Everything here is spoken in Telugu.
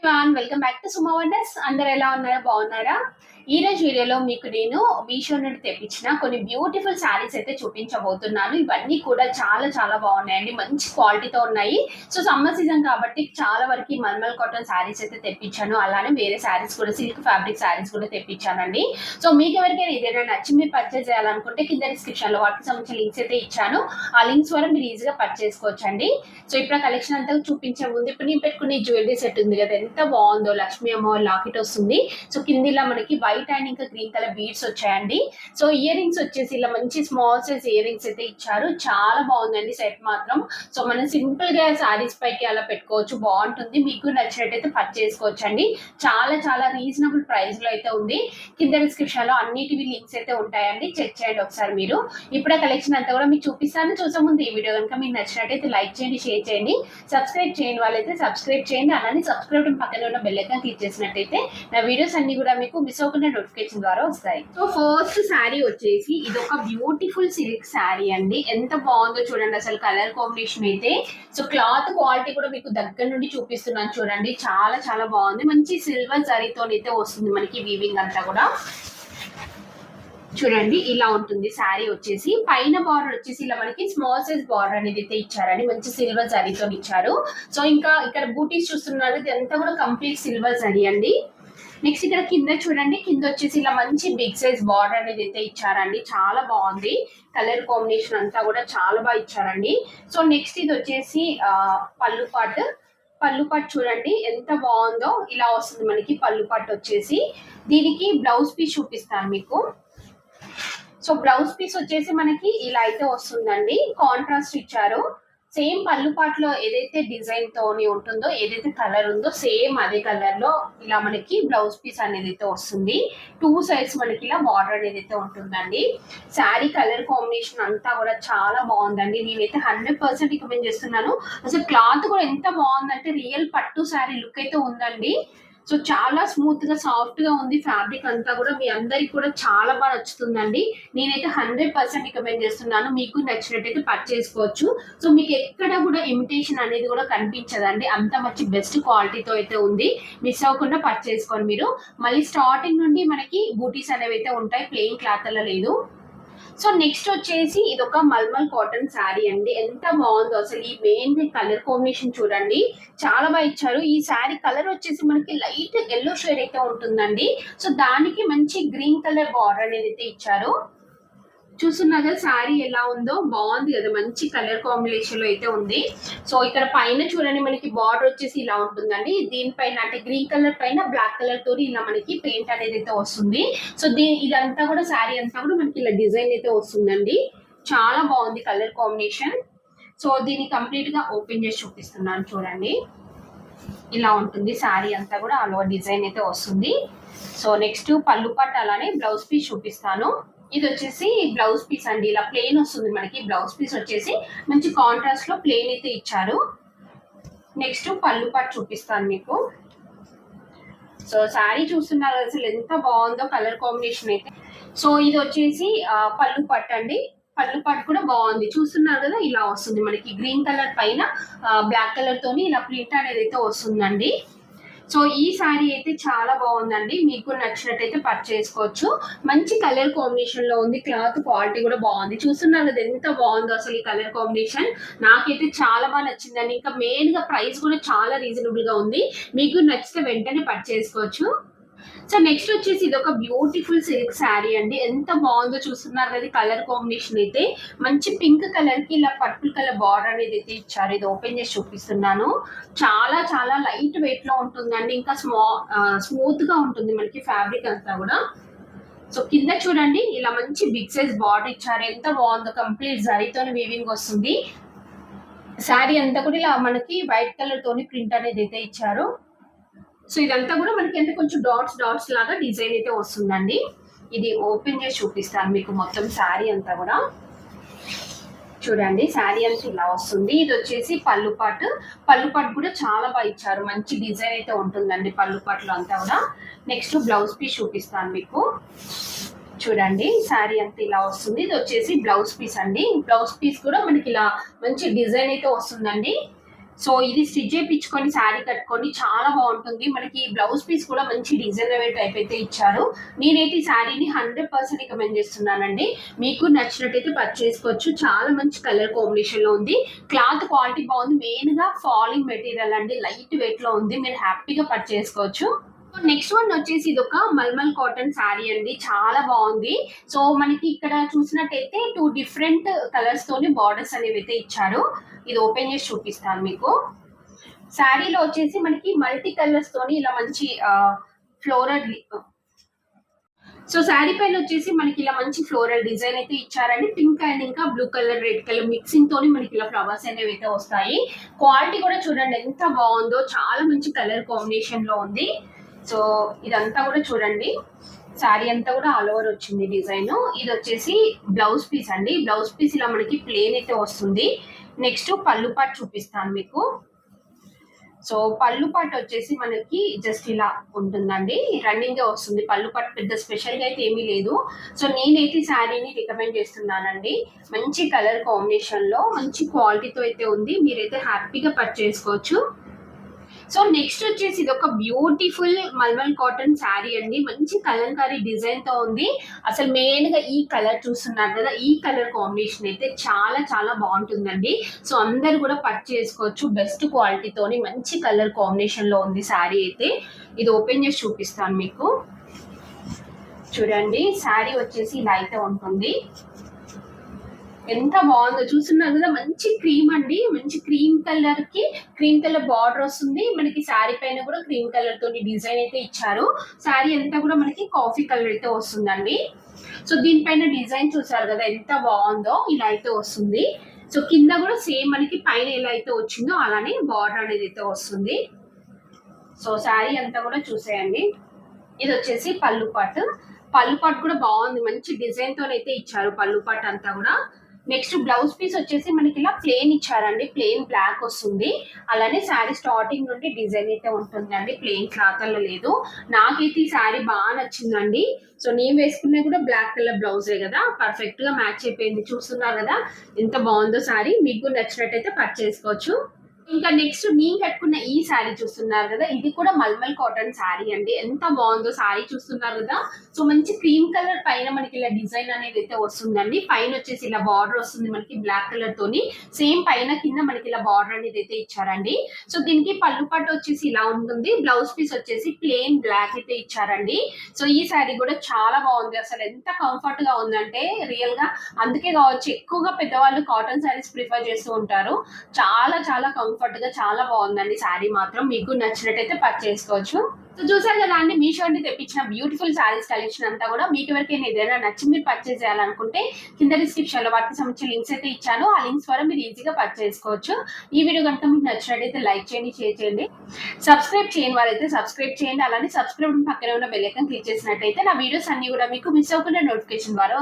Welcome back to Suma wonders. అందరు ఎలా ఉన్నారో బాగున్నారా? ఈ రోజు వీడియోలో మీకు నేను మీషో నుండి తెప్పించిన కొన్ని బ్యూటిఫుల్ శారీస్ అయితే చూపించబోతున్నాను. ఇవన్నీ కూడా చాలా చాలా బాగున్నాయండి, మంచి క్వాలిటీతో ఉన్నాయి. సో సమ్మర్ సీజన్ కాబట్టి చాలా వరకు మల్మల్ కాటన్ శారీస్ అయితే తెప్పించాను. అలానే వేరే శారీస్ కూడా, సిల్క్ ఫ్యాబ్రిక్ శారీస్ కూడా తెప్పించానండి. సో మీకు ఎవరికైనా ఏదైనా నచ్చి మీరు పర్చేస్ చేయాలనుకుంటే కింద డిస్క్రిప్షన్ లో వాటికి సంబంధించిన లింక్స్ అయితే ఇచ్చాను. ఆ లింక్స్ ద్వారా మీరు ఈజీగా పర్చేస్ చేసుకోవచ్చండి. సో ఇప్పుడు ఆ కలెక్షన్ అంతా చూపించే ముందు ఇప్పుడు నేను పెట్టుకునే జ్యువెలరీ సెట్ ఉంది కదా, ఎంత బాగుందో. లక్ష్మీ అమ్మవారి లాకెట్ వస్తుంది. సో కిందిలా మనకి వైట్ అండ్ ఇంకా గ్రీన్ కలర్ బీడ్స్ వచ్చాయండి. సో ఇయర్ రింగ్స్ వచ్చేసి ఇలా మంచి స్మాల్ సైజ్ ఇయర్ రింగ్స్ అయితే ఇచ్చారు. చాలా బాగుందండి సెట్ మాత్రం. సో మనం సింపుల్ గా శారీస్ పైకి అలా పెట్టుకోవచ్చు, బాగుంటుంది. మీకు నచ్చినట్టయితే పర్చేస్ చేసుకోవచ్చు అండి. చాలా చాలా రీజనబుల్ ప్రైస్ లో అయితే ఉంది. కింద డిస్క్రిప్షన్ లో అన్నిటివి లింక్స్ అయితే ఉంటాయండి, చెక్ చేయండి ఒకసారి మీరు. ఇప్పుడు ఆ కలెక్షన్ అంతా కూడా మీకు చూపిస్తాను. చూసే ముందు ఈ వీడియో కనుక మీకు నచ్చినట్టయితే లైక్ చేయండి, షేర్ చేయండి. సబ్స్క్రైబ్ చేయని వాళ్ళైతే సబ్స్క్రైబ్ చేయండి. అలానే సబ్స్క్రైబ్ పక్కన ఉన్న బెల్ ఐకాన్ క్లిక్ చేసినట్టయితే నా వీడియోస్ అన్ని కూడా మీకు మిస్ అవ్వకుండా నోటిఫికేషన్ ద్వారా వస్తాయి. సో ఫస్ట్ శారీ వచ్చేసి ఇది ఒక బ్యూటిఫుల్ సిల్క్ శారీ అండి. ఎంత బాగుందో చూడండి, అసలు కలర్ కాంబినేషన్ అయితే. సో క్లాత్ క్వాలిటీ కూడా మీకు దగ్గర నుండి చూపిస్తున్నాను చూడండి, చాలా చాలా బాగుంది. మంచి సిల్వర్ జరీతో అయితే వస్తుంది మనకి వీవింగ్ అంతా కూడా. చూడండి ఇలా ఉంటుంది శారీ వచ్చేసి. పైన బార్డర్ వచ్చేసి ఇలా మనకి స్మాల్ సైజ్ బార్డర్ అనేది అయితే ఇచ్చారండి, మంచి సిల్వర్ జరీతో ఇచ్చారు. సో ఇంకా ఇక్కడ బూటీస్ చూస్తున్నారు, ఇదంతా కూడా కంప్లీట్ సిల్వర్ జరీ అండి. నెక్స్ట్ ఇక్కడ కింద చూడండి, కింద వచ్చేసి ఇలా మంచి బిగ్ సైజ్ బార్డర్ అనేది అయితే ఇచ్చారండి, చాలా బాగుంది. కలర్ కాంబినేషన్ అంతా కూడా చాలా బాగా ఇచ్చారండి. సో నెక్స్ట్ ఇది వచ్చేసి పళ్ళు పాటు చూడండి ఎంత బాగుందో. ఇలా వస్తుంది మనకి పళ్ళు పాటు వచ్చేసి. దీనికి బ్లౌజ్ పీస్ చూపిస్తాను మీకు. సో బ్లౌజ్ పీస్ వచ్చేసి మనకి ఇలా అయితే వస్తుందండి, కాంట్రాస్ట్ ఇచ్చారు. సేమ్ పళ్ళు పాటలో ఏదైతే డిజైన్ తోని ఉంటుందో, ఏదైతే కలర్ ఉందో సేమ్ అదే కలర్ లో ఇలా మనకి బ్లౌజ్ పీస్ అనేది అయితే వస్తుంది. 2 సైడ్స్ మనకి ఇలా బార్డర్ అనేది అయితే ఉంటుందండి. శారీ కలర్ కాంబినేషన్ అంతా కూడా చాలా బాగుందండి. నేనైతే 100% రికమెండ్ చేస్తున్నాను. అసలు క్లాత్ కూడా ఎంత బాగుందంటే రియల్ పట్టు శారీ లుక్ అయితే ఉందండి. సో చాలా స్మూత్ గా సాఫ్ట్ గా ఉంది ఫ్యాబ్రిక్ అంతా కూడా. మీ అందరికి కూడా చాలా బాగా నచ్చుతుందండి. నేనైతే 100% రికమెండ్ చేస్తున్నాను. మీకు నచ్చినట్టయితే పర్చేస్ చేసుకోవచ్చు. సో మీకు ఎక్కడ కూడా ఇమిటేషన్ అనేది కూడా కనిపించదండి, అంత మంచి బెస్ట్ క్వాలిటీతో అయితే ఉంది. మిస్ అవ్వకుండా పర్చేస్ చేసుకోండి మీరు. మళ్ళీ స్టార్టింగ్ నుండి మనకి బూటీస్ అనేవి అయితే ఉంటాయి, ప్లెయిన్ క్లాత్ అలా లేదు. సో నెక్స్ట్ వచ్చేసి ఇది ఒక మల్మల్ కాటన్ శారీ అండి, ఎంత బాగుందో అసలు. ఈ మెయిన్ కలర్ కాంబినేషన్ చూడండి, చాలా బాగా ఇచ్చారు. ఈ శారీ కలర్ వచ్చేసి మనకి లైట్ ఎల్లో షేడ్ అయితే ఉంటుందండి. సో దానికి మంచి గ్రీన్ కలర్ బార్డర్ అనేది అయితే ఇచ్చారు. చూస్తున్నారు కదా శారీ ఎలా ఉందో, బాగుంది కదా, మంచి కలర్ కాంబినేషన్ లో అయితే ఉంది. సో ఇక్కడ పైన చూడండి మనకి బార్డర్ వచ్చేసి ఇలా ఉంటుందండి. దీనిపైన అంటే గ్రీన్ కలర్ పైన బ్లాక్ కలర్ తోటి ఇలా మనకి పెయింట్ అనేది అయితే వస్తుంది. సో ఇదంతా కూడా శారీ అంతా కూడా మనకి ఇలా డిజైన్ అయితే వస్తుందండి, చాలా బాగుంది కలర్ కాంబినేషన్. సో దీన్ని కంప్లీట్ గా ఓపెన్ చేసి చూపిస్తున్నాను చూడండి, ఇలా ఉంటుంది శారీ అంతా కూడా ఆల్ ఓవర్ డిజైన్ అయితే వస్తుంది. సో నెక్స్ట్ పళ్ళు పట్టు అలానే బ్లౌజ్ పీస్ చూపిస్తాను. ఇది వచ్చేసి బ్లౌజ్ పీస్ అండి, ఇలా ప్లెయిన్ వస్తుంది మనకి. బ్లౌజ్ పీస్ వచ్చేసి మంచి కాంట్రాస్ట్ లో ప్లెయిన్ అయితే ఇచ్చారు. నెక్స్ట్ పళ్ళు పాటు చూపిస్తాను మీకు. సో శారీ చూస్తున్నారు అసలు ఎంత బాగుందో కలర్ కాంబినేషన్ అయితే. సో ఇది వచ్చేసి పళ్ళు పట్టు అండి, పళ్ళు పాటు కూడా బాగుంది. చూస్తున్నారు కదా ఇలా వస్తుంది మనకి, గ్రీన్ కలర్ పైన బ్లాక్ కలర్ తోని ఇలా ప్రింట్ అనేది అయితే వస్తుందండి. సో ఈ శారీ అయితే చాలా బాగుందండి, మీకు నచ్చినట్టయితే పర్చేస్ చేసుకోవచ్చు. మంచి కలర్ కాంబినేషన్ లో ఉంది, క్లాత్ క్వాలిటీ కూడా బాగుంది. చూస్తున్నారు కదా ఎంత బాగుందో అసలు ఈ కలర్ కాంబినేషన్. నాకైతే చాలా బాగా నచ్చిందండి. ఇంకా మెయిన్ గా ప్రైస్ కూడా చాలా రీజనబుల్ గా ఉంది, మీకు నచ్చితే వెంటనే పర్చేస్ చేసుకోవచ్చు. సో నెక్స్ట్ వచ్చేసి ఇది ఒక బ్యూటిఫుల్ సిల్క్ శారీ అండి, ఎంత బాగుందో. చూస్తున్నారు కదా కలర్ కాంబినేషన్ అయితే, మంచి పింక్ కలర్ కి ఇలా పర్పుల్ కలర్ బార్డర్ అనేది అయితే ఇచ్చారు. ఇది ఓపెన్ చేసి చూపిస్తున్నాను. చాలా చాలా లైట్ వెయిట్ లో ఉంటుందండి, ఇంకా స్మూత్ గా ఉంటుంది మనకి ఫ్యాబ్రిక్ అంతా కూడా. సో కింద చూడండి ఇలా మంచి బిగ్ సైజ్ బార్డర్ ఇచ్చారు, ఎంత బాగుందో. కంప్లీట్ జరీతో వీవింగ్ వస్తుంది. శారీ అంతా కూడా ఇలా మనకి వైట్ కలర్ తోని ప్రింట్ అనేది అయితే ఇచ్చారు. సో ఇదంతా కూడా మనకి అంటే కొంచెం డాట్స్ లాగా డిజైన్ అయితే వస్తుందండి. ఇది ఓపెన్ చేసి చూపిస్తాను మీకు మొత్తం శారీ అంతా కూడా. చూడండి శారీ అంతా ఇలా వస్తుంది. ఇది వచ్చేసి పళ్ళు పాటు కూడా చాలా బాగా ఇచ్చారు, మంచి డిజైన్ అయితే ఉంటుందండి పళ్ళు పాటులో అంతా కూడా. నెక్స్ట్ బ్లౌజ్ పీస్ చూపిస్తాను మీకు. చూడండి శారీ అంతా ఇలా వస్తుంది. ఇది వచ్చేసి బ్లౌజ్ పీస్ అండి. బ్లౌజ్ పీస్ కూడా మనకి ఇలా మంచి డిజైన్ అయితే వస్తుందండి. సో ఇది స్టిచ్ చేయించుకొని శారీ కట్టుకొని చాలా బాగుంటుంది. మనకి బ్లౌజ్ పీస్ కూడా మంచి డిజైనర్ టైప్ అయితే ఇచ్చారు. నేనైతే ఈ శారీని 100% రికమెండ్ చేస్తున్నానండి. మీకు నచ్చినట్టయితే పర్చేస్ చేసుకోవచ్చు. చాలా మంచి కలర్ కాంబినేషన్ లో ఉంది. క్లాత్ క్వాలిటీ బాగుంది. మెయిన్ గా ఫాలింగ్ మెటీరియల్ అండి, లైట్ వెయిట్ లో ఉంది. మీరు హ్యాపీగా పర్చేస్ చేసుకోవచ్చు. నెక్స్ట్ వన్ వచ్చేసి ఇది ఒక మల్మల్ కాటన్ శారీ అండి, చాలా బాగుంది. సో మనకి ఇక్కడ చూసినట్టయితే 2 డిఫరెంట్ కలర్స్ తోని బార్డర్స్ అనేవి అయితే ఇచ్చారు. ఇది ఓపెన్ చేసి చూపిస్తాను మీకు. శారీలో వచ్చేసి మనకి మల్టీ కలర్స్ తోని ఇలా మంచి ఫ్లోరల్, సో శారీ పైన వచ్చేసి మనకి ఇలా మంచి ఫ్లోరల్ డిజైన్ అయితే ఇచ్చారండి. పింక్ అండ్ ఇంకా blue colour, red colour mixing తోని మనకి ఇలా ఫ్లవర్స్ అనేవి అయితే వస్తాయి. క్వాలిటీ కూడా చూడండి ఎంత బాగుందో, చాలా మంచి కలర్ కాంబినేషన్ లో ఉంది. సో ఇదంతా కూడా చూడండి, శారీ అంతా కూడా ఆల్ ఓవర్ వచ్చింది డిజైన్. ఇది వచ్చేసి బ్లౌజ్ పీస్ అండి. బ్లౌజ్ పీస్ ఇలా మనకి ప్లేన్ అయితే వస్తుంది. నెక్స్ట్ పళ్ళు పాటు చూపిస్తాను మీకు. సో పళ్ళు పాటు వచ్చేసి మనకి జస్ట్ ఇలా ఉంటుందండి, రన్నింగ్ గా వస్తుంది. పళ్ళు పాటు పెద్ద స్పెషల్ గా అయితే ఏమీ లేదు. సో నేనైతే శారీని రికమెండ్ చేస్తున్నానండి. మంచి కలర్ కాంబినేషన్ లో మంచి క్వాలిటీతో అయితే ఉంది. మీరైతే హ్యాపీగా పర్చేస్ చేసుకోవచ్చు. సో నెక్స్ట్ వచ్చేసి ఇది ఒక బ్యూటిఫుల్ మల్మల్ కాటన్ శారీ అండి. మంచి కలంకారీ డిజైన్ తో ఉంది. అసలు మెయిన్ గా ఈ కలర్ చూస్తున్నారు కదా, ఈ కలర్ కాంబినేషన్ అయితే చాలా చాలా బాగుంటుందండి. సో అందరు కూడా పర్చేస్ చేసుకోవచ్చు. బెస్ట్ క్వాలిటీతోని మంచి కలర్ కాంబినేషన్ లో ఉంది శారీ అయితే. ఇది ఓపెన్ చేసి చూపిస్తాను మీకు. చూడండి శారీ వచ్చేసి ఇలా అయితే ఉంటుంది. ఎంత బాగుందో చూస్తున్నారు కదా, మంచి క్రీమ్ అండి. మంచి క్రీమ్ కలర్ బార్డర్ వస్తుంది. మనకి శారీ పైన కూడా క్రీమ్ కలర్ తోని డిజైన్ అయితే ఇచ్చారు. శారీ అంతా కూడా మనకి కాఫీ కలర్ అయితే వస్తుందండి. సో దీనిపైన డిజైన్ చూసారు కదా ఎంత బాగుందో, ఇలా అయితే వస్తుంది. సో కింద కూడా సేమ్ మనకి పైన ఎలా అయితే వచ్చిందో అలానే బార్డర్ అనేది అయితే వస్తుంది. సో శారీ అంతా కూడా చూసేయండి. ఇది వచ్చేసి పళ్ళు పాటు కూడా బాగుంది. మంచి డిజైన్ తో అయితే ఇచ్చారు పళ్ళు పాటు అంతా కూడా. నెక్స్ట్ బ్లౌజ్ పీస్ వచ్చేసి మనకి ఇలా ప్లేన్ ఇచ్చారండి, ప్లేన్ బ్లాక్ వస్తుంది. అలానే శారీ స్టార్టింగ్ నుండి డిజైన్ అయితే ఉంటుందండి, ప్లేన్ క్లాత్ అలా లేదు. నాకైతే ఈ శారీ బాగా నచ్చిందండి. సో నేను వేసుకున్నా కూడా బ్లాక్ కలర్ బ్లౌజే కదా, పర్ఫెక్ట్ గా మ్యాచ్ అయిపోయింది. చూస్తున్నారు కదా ఎంత బాగుందో శారీ. మీకు నచ్చినట్టయితే పర్చేస్ చేసుకోవచ్చు. ఇంకా నెక్స్ట్ నేను కట్టుకున్న ఈ శారీ చూస్తున్నారు కదా, ఇది కూడా మల్మల్ కాటన్ శారీ అండి. ఎంత బాగుందో శారీ చూస్తున్నారు కదా. సో మంచి క్రీమ్ కలర్ పైన మనకి ఇలా డిజైన్ అనేది అయితే వస్తుందండి. పైన వచ్చేసి ఇలా బార్డర్ వస్తుంది మనకి బ్లాక్ కలర్ తోని. సేమ్ పైన కింద మనకి ఇలా బార్డర్ అనేది అయితే ఇచ్చారండి. సో దీనికి పళ్ళు పట్టు వచ్చేసి ఇలా ఉంటుంది. బ్లౌజ్ పీస్ వచ్చేసి ప్లెయిన్ బ్లాక్ అయితే ఇచ్చారండి. సో ఈ శారీ కూడా చాలా బాగుంది. అసలు ఎంత కంఫర్ట్ గా ఉందంటే రియల్ గా, అందుకే కావచ్చు ఎక్కువగా పెద్దవాళ్ళు కాటన్ శారీస్ ప్రిఫర్ చేస్తూ ఉంటారు. చాలా చాలా కంఫర్ట్ గా చాలా బాగుందండి శారీ మాత్రం. మీకు నచ్చినట్టయితే పర్చేస్ చేసుకోవచ్చు. సో చూసారు కదా అండి, మీషో నుండి తెప్పించిన బ్యూటిఫుల్ శారీస్ కలెక్షన్ అంతా కూడా. మీకు ఎవరికైనా ఏదైనా నచ్చి మీరు పర్చేస్ చేయాలనుకుంటే కింద డిస్క్రిప్షన్ లో వాటికి సంబంధించిన లింక్స్ అయితే ఇచ్చాను. ఆ లింక్స్ ద్వారా మీరు ఈజీగా పర్చేస్ చేసుకోవచ్చు. ఈ వీడియో కనుక మీకు నచ్చినట్టయితే లైక్ చేయండి, షేర్ చేయండి. సబ్స్క్రైబ్ చేయని వారైతే సబ్స్క్రైబ్ చేయండి. అలానే సబ్స్క్రైబ్ పక్కనే ఉన్న బెల్ ఐకాన్ క్లిక్ చేసినట్టయితే నా వీడియోస్ అన్ని కూడా మీకు మిస్ అవ్వకుండా నోటిఫికేషన్ ద్వారా